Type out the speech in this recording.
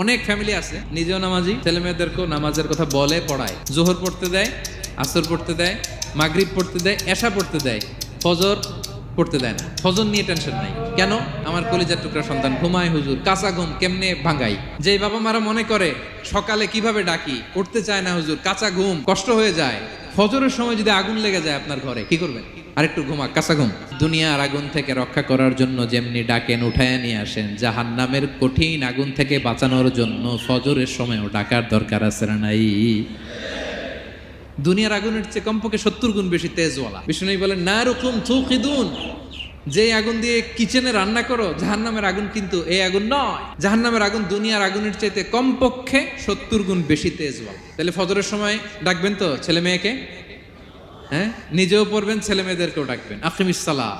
অনেক ফ্যামিলি আছে নিজেও নামাজি, ছেলে মেয়েদেরকেও নামাজের কথা বলে, পড়ায়, জোহর পড়তে দেয়, আসর পড়তে দেয়, মাগরিব পড়তে দেয়, এশা পড়তে দেয়, ফজর পড়তে দেয় না। ফজর নিয়ে টেনশন নাই। কেন? আমার কলিজার টুকরা সন্তান ঘুমায় হুজুর, কাঁচা ঘুম কেমনে ভাঙাই। যে বাবা মারা মনে করে সকালে কিভাবে ডাকি, উঠতে চায় না হুজুর, কাঁচা ঘুম কষ্ট হয়ে যায়, ফজরের সময় যদি আগুন লেগে যায় আপনার ঘরে, কি করবেন? আরেকটু ঘুমা, কাঁচা ঘুম। দুনিয়ার আগুন থেকে রক্ষা করার জন্য যেমনি ডাকেন, উঠায় নিয়ে আসেন, জাহান্নামের কঠিন আগুন থেকে বাঁচানোর জন্য ফজরের সময়ও ডাকার দরকার আছে না নাই? দুনিয়ার আগুনের চেয়ে কমপক্ষে 70 গুণ বেশি তেজওয়ালা। বিষ্ণু বলেন নারুকুম তুকিদুন, যে আগুন দিয়ে কিচেনে রান্না করো, জাহান্নামের আগুন কিন্তু এই আগুন নয়। জাহান্নামের আগুন দুনিয়ার আগুনের চাইতে কমপক্ষে 70 গুণ বেশি তেজওয়ালা। তাহলে ফজরের সময় ডাকবেন তো ছেলে মেয়েকে, হ্যাঁ, নিজেও পড়বেন, ছেলে মেয়েদেরকেও ডাকবেন। আকিমিস সালাহ,